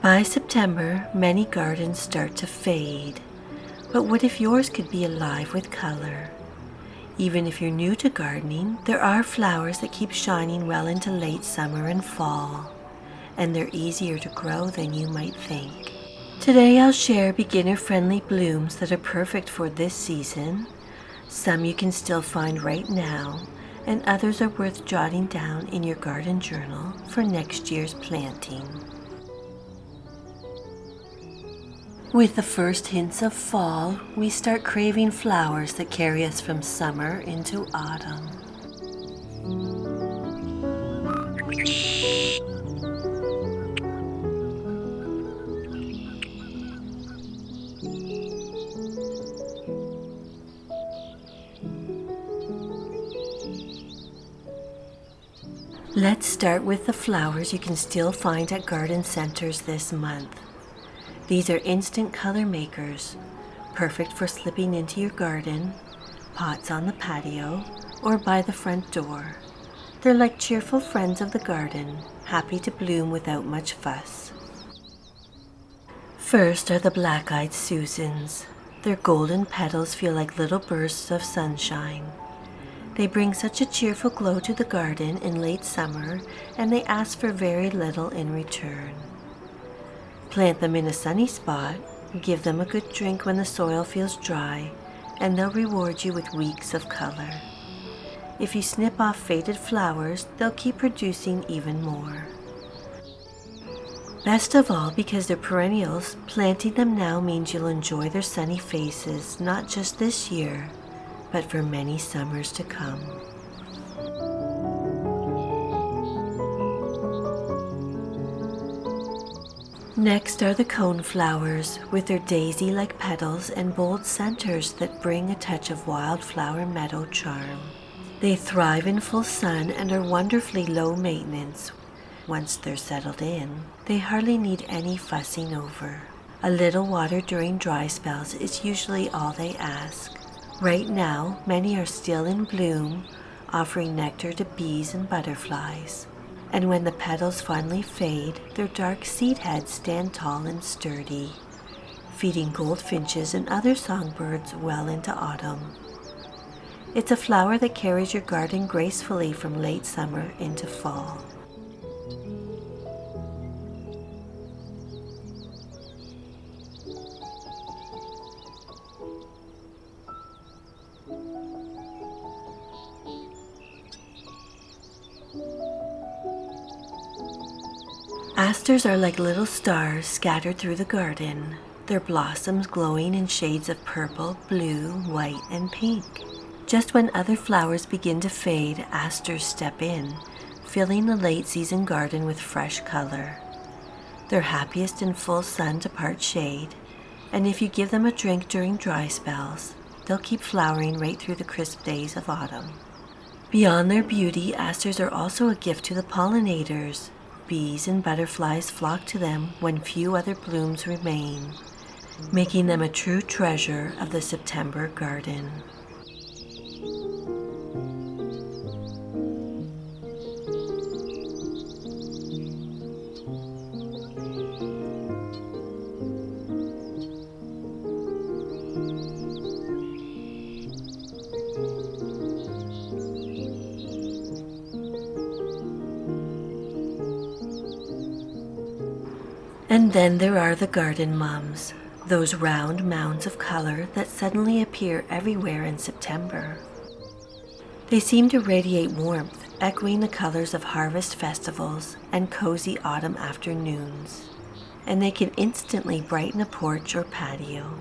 By September, many gardens start to fade. But what if yours could be alive with color? Even if you're new to gardening, there are flowers that keep shining well into late summer and fall, and they're easier to grow than you might think. Today I'll share beginner-friendly blooms that are perfect for this season. Some you can still find right now, and others are worth jotting down in your garden journal for next year's planting. With the first hints of fall, we start craving flowers that carry us from summer into autumn. Let's start with the flowers you can still find at garden centers this month. These are instant color makers, perfect for slipping into your garden, pots on the patio, or by the front door. They're like cheerful friends of the garden, happy to bloom without much fuss. First are the black-eyed Susans. Their golden petals feel like little bursts of sunshine. They bring such a cheerful glow to the garden in late summer, and they ask for very little in return. Plant them in a sunny spot, give them a good drink when the soil feels dry, and they'll reward you with weeks of color. If you snip off faded flowers, they'll keep producing even more. Best of all, because they're perennials, planting them now means you'll enjoy their sunny faces not just this year, but for many summers to come. Next are the coneflowers, with their daisy-like petals and bold centers that bring a touch of wildflower meadow charm. They thrive in full sun and are wonderfully low maintenance. Once they're settled in, they hardly need any fussing over. A little water during dry spells is usually all they ask. Right now, many are still in bloom, offering nectar to bees and butterflies. And when the petals finally fade, their dark seed heads stand tall and sturdy, feeding goldfinches and other songbirds well into autumn. It's a flower that carries your garden gracefully from late summer into fall. Asters are like little stars scattered through the garden, their blossoms glowing in shades of purple, blue, white, and pink. Just when other flowers begin to fade, asters step in, filling the late season garden with fresh color. They're happiest in full sun to part shade, and if you give them a drink during dry spells, they'll keep flowering right through the crisp days of autumn. Beyond their beauty, asters are also a gift to the pollinators. Bees and butterflies flock to them when few other blooms remain, making them a true treasure of the September garden. And then there are the garden mums, those round mounds of color that suddenly appear everywhere in September. They seem to radiate warmth, echoing the colors of harvest festivals and cozy autumn afternoons, and they can instantly brighten a porch or patio.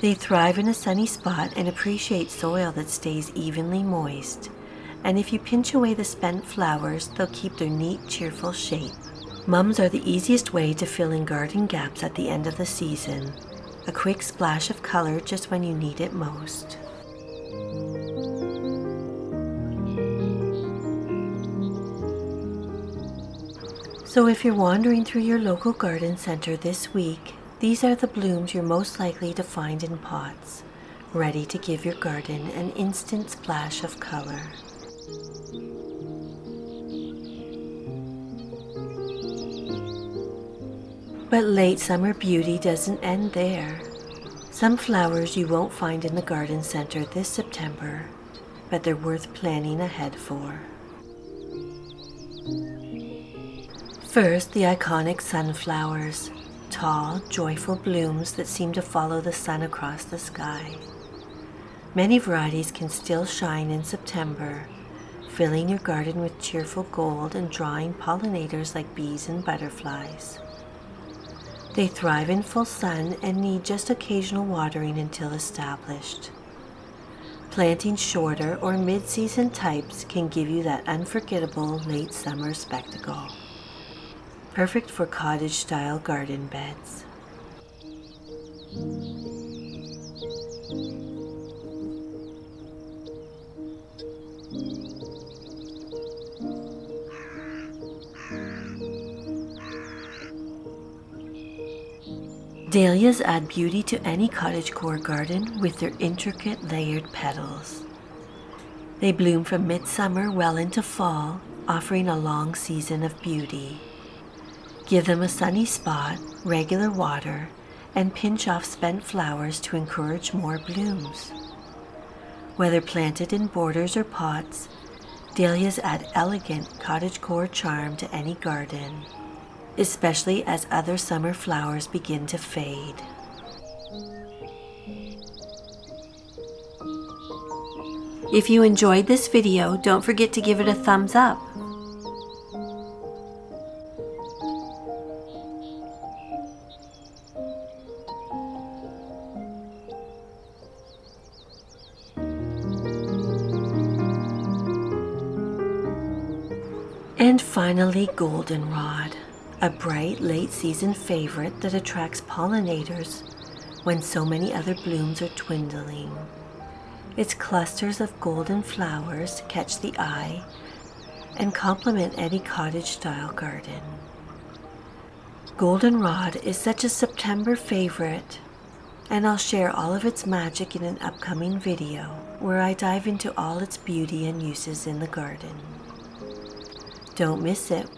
They thrive in a sunny spot and appreciate soil that stays evenly moist, and if you pinch away the spent flowers, they'll keep their neat, cheerful shape. Mums are the easiest way to fill in garden gaps at the end of the season. A quick splash of color just when you need it most. So if you're wandering through your local garden center this week, these are the blooms you're most likely to find in pots, ready to give your garden an instant splash of color. But late summer beauty doesn't end there. Some flowers you won't find in the garden center this September, but they're worth planning ahead for. First, the iconic sunflowers, tall, joyful blooms that seem to follow the sun across the sky. Many varieties can still shine in September, filling your garden with cheerful gold and drawing pollinators like bees and butterflies. They thrive in full sun and need just occasional watering until established. Planting shorter or mid-season types can give you that unforgettable late summer spectacle. Perfect for cottage-style garden beds. Dahlias add beauty to any cottagecore garden with their intricate layered petals. They bloom from midsummer well into fall, offering a long season of beauty. Give them a sunny spot, regular water, and pinch off spent flowers to encourage more blooms. Whether planted in borders or pots, dahlias add elegant cottagecore charm to any garden, especially as other summer flowers begin to fade. If you enjoyed this video, don't forget to give it a thumbs up. And finally, goldenrod, a bright late-season favorite that attracts pollinators when so many other blooms are dwindling. Its clusters of golden flowers catch the eye and complement any cottage-style garden. Goldenrod is such a September favorite, and I'll share all of its magic in an upcoming video where I dive into all its beauty and uses in the garden. Don't miss it.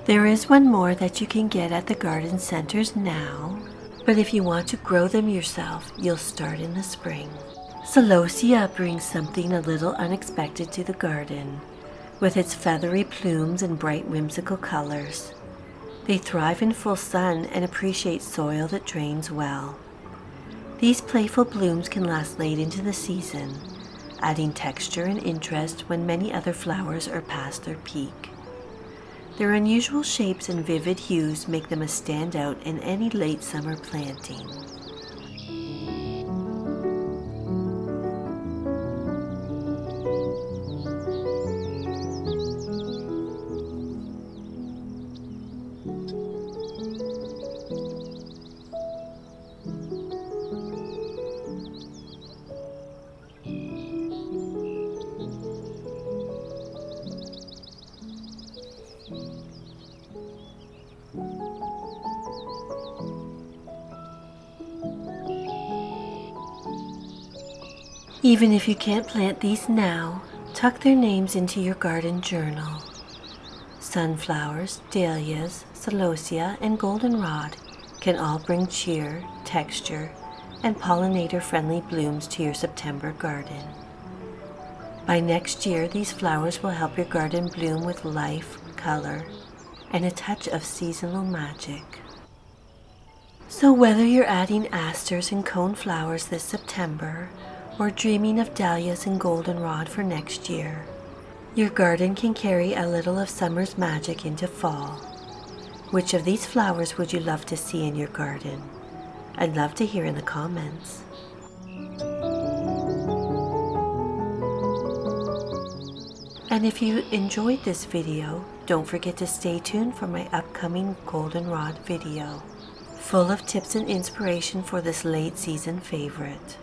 There is one more that you can get at the garden centers now, but if you want to grow them yourself, you'll start in the spring. Celosia brings something a little unexpected to the garden, with its feathery plumes and bright whimsical colors. They thrive in full sun and appreciate soil that drains well. These playful blooms can last late into the season, adding texture and interest when many other flowers are past their peak. Their unusual shapes and vivid hues make them a standout in any late summer planting. Even if you can't plant these now, tuck their names into your garden journal. Sunflowers, dahlias, celosia, and goldenrod can all bring cheer, texture, and pollinator-friendly blooms to your September garden. By next year, these flowers will help your garden bloom with life, color, and a touch of seasonal magic. So whether you're adding asters and coneflowers this September, or dreaming of dahlias and goldenrod for next year, your garden can carry a little of summer's magic into fall. Which of these flowers would you love to see in your garden? I'd love to hear in the comments. And if you enjoyed this video, don't forget to stay tuned for my upcoming goldenrod video, full of tips and inspiration for this late season favorite.